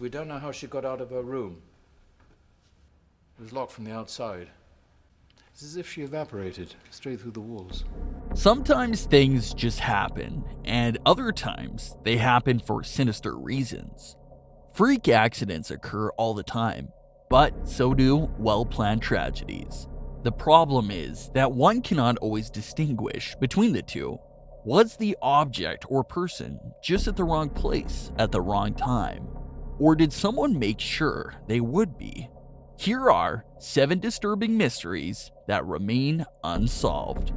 We don't know how she got out of her room. It was locked from the outside. It's as if she evaporated straight through the walls. Sometimes things just happen, and other times they happen for sinister reasons. Freak accidents occur all the time, but so do well-planned tragedies. The problem is that one cannot always distinguish between the two. Was the object or person just at the wrong place at the wrong time? Or did someone make sure they would be? Here are 7 disturbing mysteries that remain unsolved.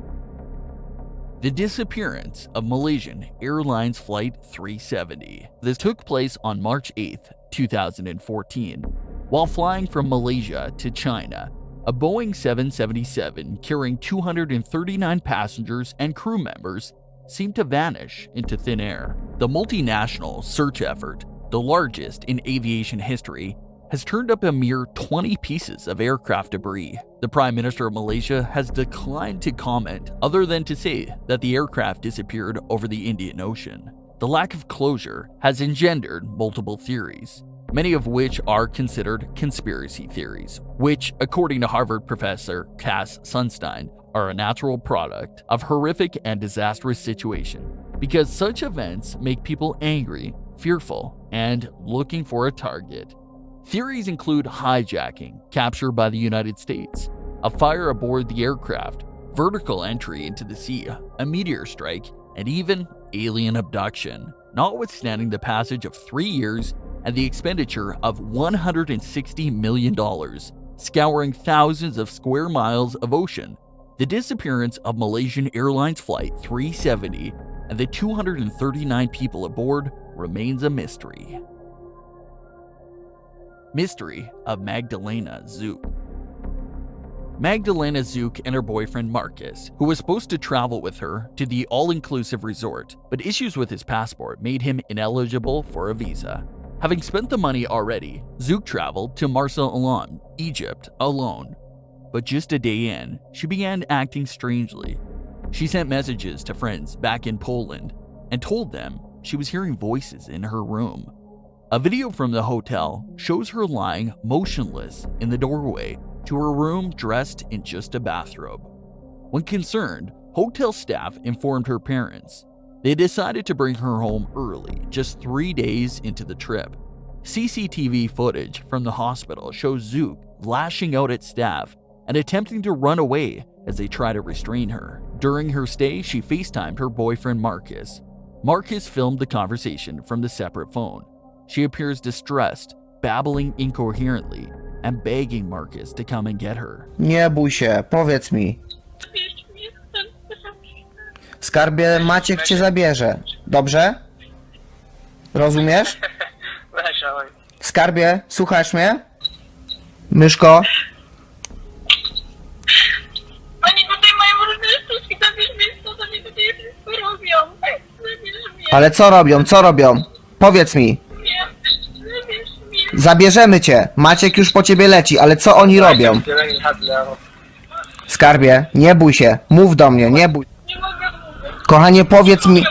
The disappearance of Malaysian Airlines Flight 370. This took place on March 8, 2014. While flying from Malaysia to China, a Boeing 777 carrying 239 passengers and crew members seemed to vanish into thin air. The multinational search effort, the largest in aviation history, has turned up a mere 20 pieces of aircraft debris. The Prime Minister of Malaysia has declined to comment other than to say that the aircraft disappeared over the Indian Ocean. The lack of closure has engendered multiple theories, many of which are considered conspiracy theories, which, according to Harvard professor Cass Sunstein, are a natural product of horrific and disastrous situation, because such events make people angry, fearful, and looking for a target. Theories include hijacking, capture by the United States, a fire aboard the aircraft, vertical entry into the sea, a meteor strike, and even alien abduction. Notwithstanding the passage of 3 years and the expenditure of $160 million, scouring thousands of square miles of ocean, the disappearance of Malaysian Airlines Flight 370 and the 239 people aboard remains a mystery. Mystery of Magdalena Zu. Magdalena Zu and her boyfriend Marcus, who was supposed to travel with her to the all-inclusive resort, but issues with his passport made him ineligible for a visa. Having spent the money already, Zu traveled to Marsa Alam, Egypt, alone. But just a day in, she began acting strangely. She sent messages to friends back in Poland and told them she was hearing voices in her room. A video from the hotel shows her lying motionless in the doorway to her room dressed in just a bathrobe. When concerned, hotel staff informed her parents. They decided to bring her home early, just 3 days into the trip. CCTV footage from the hospital shows Zu lashing out at staff and attempting to run away as they try to restrain her. During her stay, she FaceTimed her boyfriend Marcus. Marcus filmed the conversation from the separate phone. She appears distressed, babbling incoherently, and begging Marcus to come and get her. Nie bój się, powiedz mi. Skarbie, Maciek cię zabierze. Dobrze? Rozumiesz? Skarbie, słuchasz mnie? Myszko? Oni tutaj mają różne sztuczki, zabierz mnie stąd, oni tutaj wszystko robią. Zabierz mnie. Ale co robią? Co robią? Powiedz mi. Zabierz mnie. Zabierzemy cię. Maciek już po ciebie leci, ale co oni robią? Skarbie, nie bój się. Mów do mnie, nie bój. Nie mogę mówić. Kochanie, powiedz mi.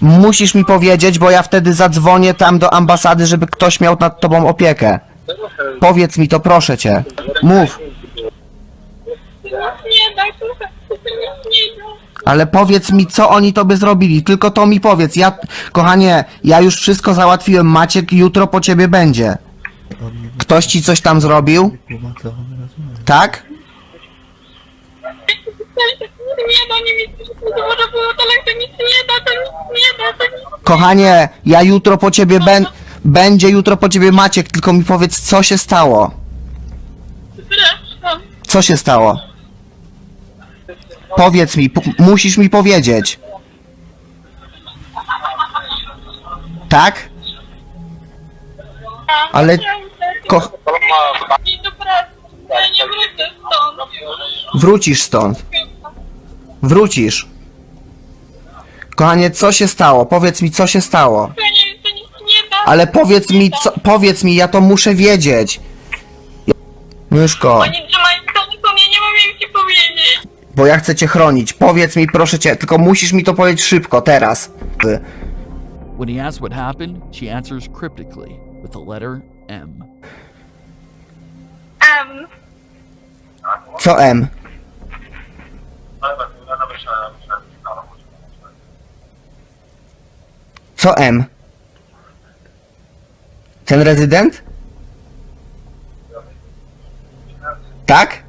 Musisz mi powiedzieć, bo ja wtedy zadzwonię tam do ambasady, żeby ktoś miał nad tobą opiekę. Powiedz mi to, proszę cię. Mów. Nie daj, słuchaj, nie daj. Ale powiedz mi, co oni tobie zrobili. Tylko to mi powiedz. Kochanie, ja już wszystko załatwiłem. Maciek jutro po ciebie będzie. Ktoś ci coś tam zrobił? Tak? Nie da, nie mi to może było, to nic nie da, to nic nie da, to nic. Kochanie, ja jutro po ciebie będzie jutro po ciebie Maciek, tylko mi powiedz, co się stało. Zresztą. Co się stało? Powiedz mi, musisz mi powiedzieć. Tak? Ale... Nie do pracy, ja nie wrócę stąd. Wrócisz stąd. Wrócisz. Kochanie, co się stało? Powiedz mi, co się stało. To nic nie da. Ale powiedz mi, ja to muszę wiedzieć. Myszko, Oni trzymają telefon, ja nie mogę ci powiedzieć. bo ja chcę cię chronić. Powiedz mi, proszę cię, tylko musisz mi to powiedzieć szybko, teraz. When he asks what happened, she answers cryptically with the letter M. Co M? Co M? Ten rezydent? Tak?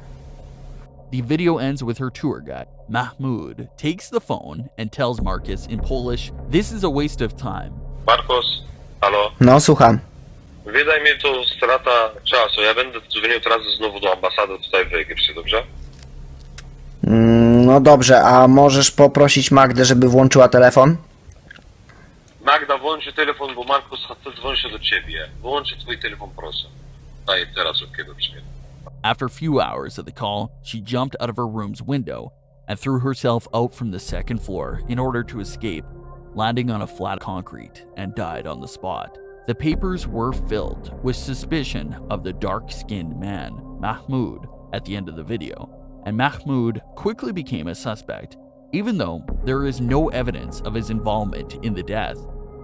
The video ends with her tour guide, Mahmoud, takes the phone and tells Marcus in Polish, "This is a waste of time." Marcos, halo? No, słucham. Wydaj mi to strata czasu. Ja będę dzwonił teraz znowu do ambasady tutaj w Egipcie, dobrze? No dobrze, a możesz poprosić Magdę, żeby włączyła telefon? Magda, włączy telefon, bo Marcos chce dzwonić do ciebie. Wyłączy twój telefon, proszę. Daj teraz okej, dobrze. After a few hours of the call, she jumped out of her room's window and threw herself out from the second floor in order to escape, landing on a flat concrete and died on the spot. The papers were filled with suspicion of the dark-skinned man, Mahmoud, at the end of the video, and Mahmoud quickly became a suspect, even though there is no evidence of his involvement in the death.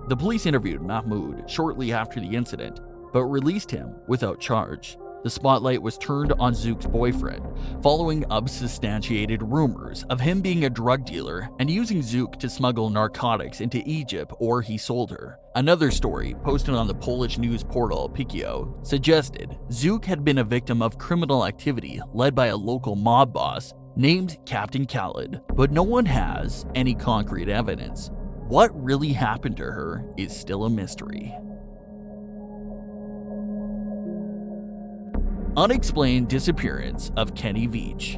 The police interviewed Mahmoud shortly after the incident, but released him without charge. The spotlight was turned on Zook's boyfriend, following unsubstantiated rumors of him being a drug dealer and using Zook to smuggle narcotics into Egypt, or he sold her. Another story, posted on the Polish news portal Pikio, suggested Zook had been a victim of criminal activity led by a local mob boss named Captain Khaled, but no one has any concrete evidence. What really happened to her is still a mystery. Unexplained disappearance of Kenny Veach.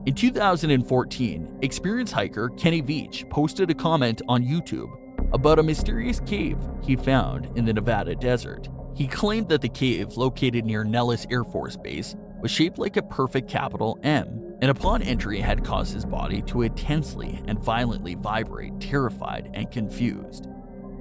In 2014, experienced hiker Kenny Veach posted a comment on YouTube about a mysterious cave he found in the Nevada desert. He claimed that the cave, located near Nellis Air Force Base, was shaped like a perfect capital M, and upon entry had caused his body to intensely and violently vibrate, terrified and confused.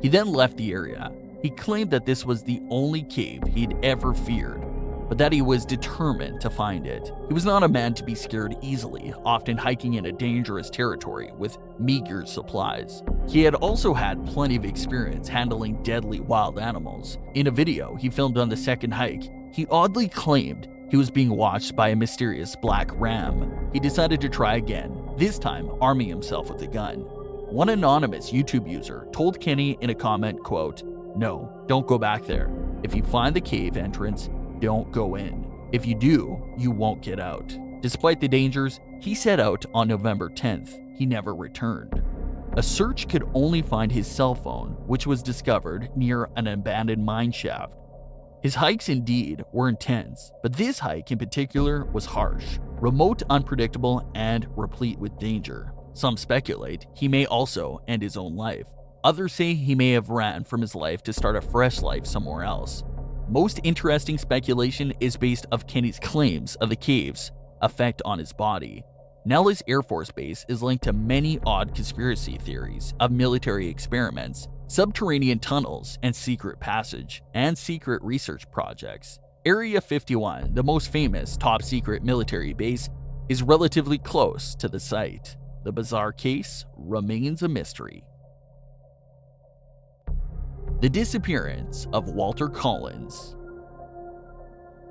He then left the area. He claimed that this was the only cave he'd ever feared, but that he was determined to find it. He was not a man to be scared easily, often hiking in a dangerous territory with meager supplies. He had also had plenty of experience handling deadly wild animals. In a video he filmed on the second hike, he oddly claimed he was being watched by a mysterious black ram. He decided to try again, this time arming himself with a gun. One anonymous YouTube user told Kenny in a comment, quote, "No, don't go back there. If you find the cave entrance, don't go in. If you do, you won't get out." Despite the dangers, he set out on November 10th. He never returned. A search could only find his cell phone, which was discovered near an abandoned mine shaft. His hikes indeed were intense, but this hike in particular was harsh, remote, unpredictable, and replete with danger. Some speculate he may also end his own life. Others say he may have ran from his life to start a fresh life somewhere else. Most interesting speculation is based on Kenny's claims of the cave's effect on his body. Nellis Air Force Base is linked to many odd conspiracy theories of military experiments, subterranean tunnels and secret passage, and secret research projects. Area 51, the most famous top-secret military base, is relatively close to the site. The bizarre case remains a mystery. The disappearance of Walter Collins.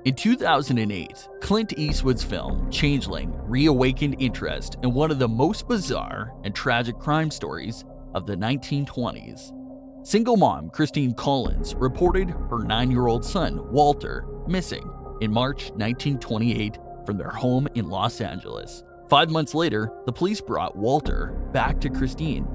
In 2008, Clint Eastwood's film Changeling reawakened interest in one of the most bizarre and tragic crime stories of the 1920s. Single mom Christine Collins reported her 9-year-old son, Walter, missing in March 1928 from their home in Los Angeles. 5 months later, the police brought Walter back to Christine.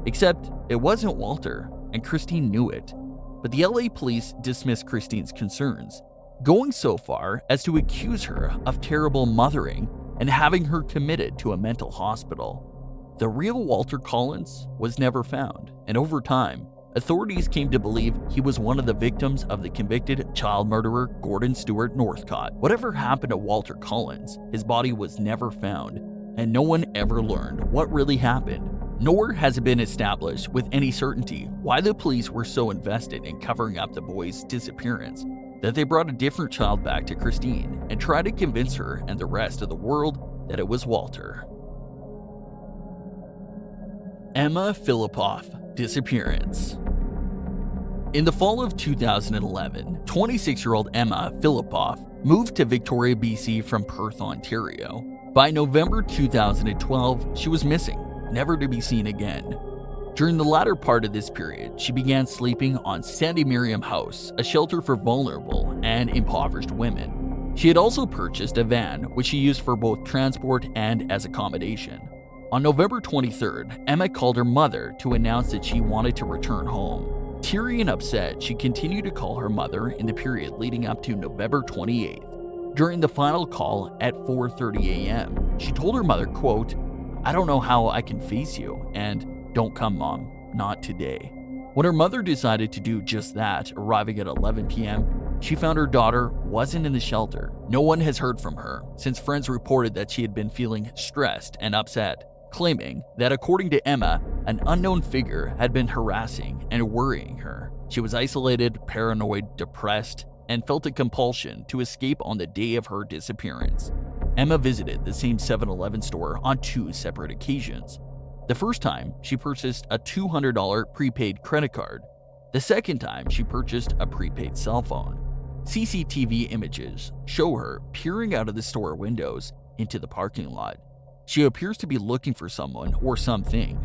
Except it wasn't Walter, and Christine knew it. But the LA police dismissed Christine's concerns, going so far as to accuse her of terrible mothering and having her committed to a mental hospital. The real Walter Collins was never found, and over time, authorities came to believe he was one of the victims of the convicted child murderer Gordon Stewart Northcott. Whatever happened to Walter Collins, his body was never found, and no one ever learned what really happened. Nor has it been established with any certainty why the police were so invested in covering up the boy's disappearance that they brought a different child back to Christine and tried to convince her and the rest of the world that it was Walter. Emma Filippov disappearance. In the fall of 2011, 26-year-old Emma Filippov moved to Victoria, BC from Perth, Ontario. By November 2012, she was missing, never to be seen again. During the latter part of this period, she began sleeping on Sandy Miriam House, a shelter for vulnerable and impoverished women. She had also purchased a van, which she used for both transport and as accommodation. On November 23rd, Emma called her mother to announce that she wanted to return home. Teary and upset, she continued to call her mother in the period leading up to November 28th. During the final call at 4:30 a.m., she told her mother, quote, "I don't know how I can face you," and "Don't come, Mom, not today." When her mother decided to do just that, arriving at 11 p.m., she found her daughter wasn't in the shelter. No one has heard from her, since friends reported that she had been feeling stressed and upset, claiming that according to Emma, an unknown figure had been harassing and worrying her. She was isolated, paranoid, depressed, and felt a compulsion to escape on the day of her disappearance. Emma visited the same 7-Eleven store on 2 separate occasions. The first time, she purchased a $200 prepaid credit card. The second time, she purchased a prepaid cell phone. CCTV images show her peering out of the store windows into the parking lot. She appears to be looking for someone or something.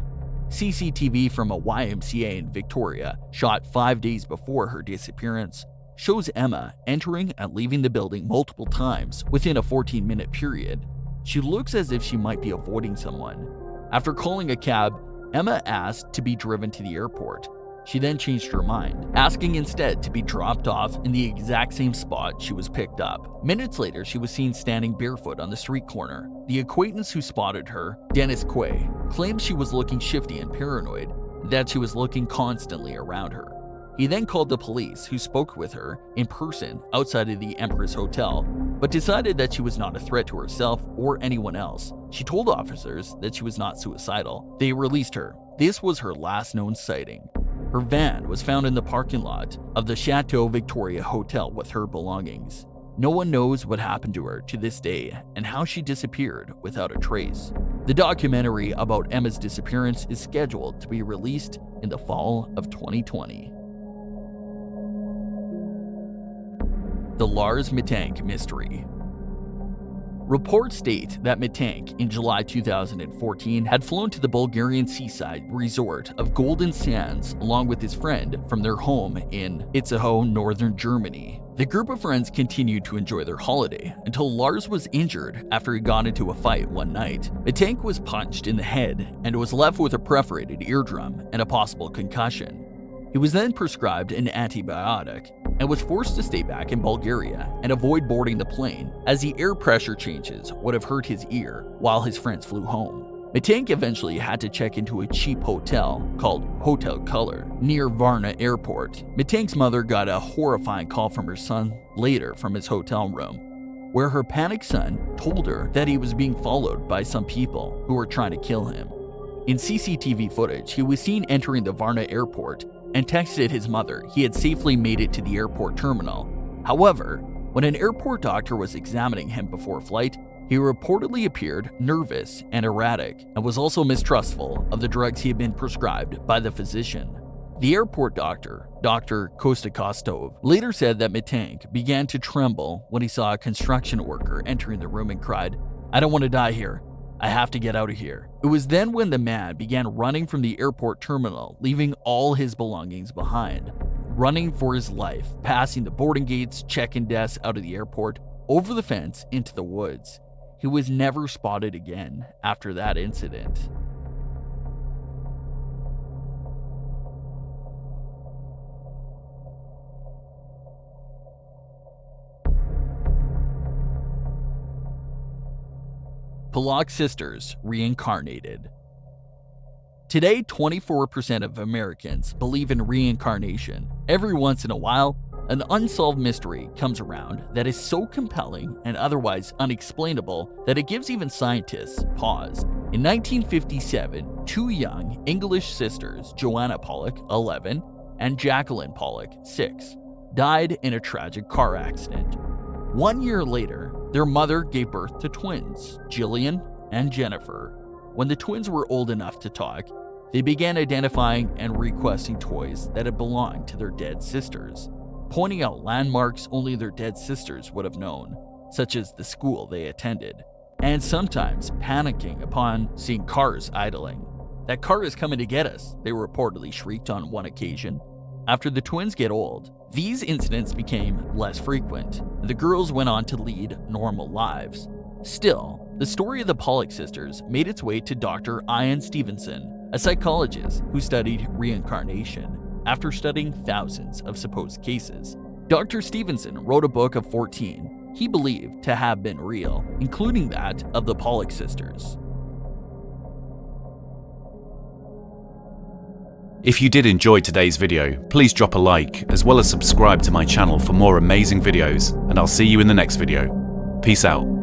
CCTV from a YMCA in Victoria, shot 5 days before her disappearance, shows Emma entering and leaving the building multiple times within a 14-minute period. She looks as if she might be avoiding someone. After calling a cab, Emma asked to be driven to the airport. She then changed her mind, asking instead to be dropped off in the exact same spot she was picked up. Minutes later, she was seen standing barefoot on the street corner. The acquaintance who spotted her, Dennis Quay, claimed she was looking shifty and paranoid, that she was looking constantly around her. He then called the police, who spoke with her in person outside of the Empress Hotel, but decided that she was not a threat to herself or anyone else. She told officers that she was not suicidal. They released her. This was her last known sighting. Her van was found in the parking lot of the Chateau Victoria Hotel with her belongings. No one knows what happened to her to this day and how she disappeared without a trace. The documentary about Emma's disappearance is scheduled to be released in the fall of 2020. The Lars Mattacks mystery. Reports state that Mattacks, in July 2014, had flown to the Bulgarian seaside resort of Golden Sands along with his friend from their home in Itzehoe, northern Germany. The group of friends continued to enjoy their holiday until Lars was injured after he got into a fight one night. Mattacks was punched in the head and was left with a perforated eardrum and a possible concussion. He was then prescribed an antibiotic and was forced to stay back in Bulgaria and avoid boarding the plane, as the air pressure changes would have hurt his ear while his friends flew home. Mattacks eventually had to check into a cheap hotel called Hotel Color near Varna Airport. Mattacks' mother got a horrifying call from her son later from his hotel room, where her panicked son told her that he was being followed by some people who were trying to kill him. In CCTV footage, he was seen entering the Varna Airport and texted his mother he had safely made it to the airport terminal. However, when an airport doctor was examining him before flight, he reportedly appeared nervous and erratic and was also mistrustful of the drugs he had been prescribed by the physician. The airport doctor, Dr. Kostakostov, later said that Mattacks began to tremble when he saw a construction worker entering the room and cried, "I don't want to die here. I have to get out of here." It was then when the man began running from the airport terminal, leaving all his belongings behind. Running for his life, passing the boarding gates, check-in desks out of the airport, over the fence into the woods. He was never spotted again after that incident. Pollock sisters reincarnated. Today, 24% of Americans believe in reincarnation. Every once in a while, an unsolved mystery comes around that is so compelling and otherwise unexplainable that it gives even scientists pause. In 1957, 2 young English sisters, Joanna Pollock, 11, and Jacqueline Pollock, 6, died in a tragic car accident. 1 year later, their mother gave birth to twins, Jillian and Jennifer. When the twins were old enough to talk, They began identifying and requesting toys that had belonged to their dead sisters, pointing out landmarks only their dead sisters would have known, such as the school they attended, and sometimes panicking upon seeing cars idling. "That car is coming to get us," they reportedly shrieked on one occasion. After the twins get old, these incidents became less frequent, and the girls went on to lead normal lives. Still, the story of the Pollock sisters made its way to Dr. Ian Stevenson, a psychologist who studied reincarnation after studying thousands of supposed cases. Dr. Stevenson wrote a book of 14 he believed to have been real, including that of the Pollock sisters. If you did enjoy today's video, please drop a like, as well as subscribe to my channel for more amazing videos, and I'll see you in the next video. Peace out.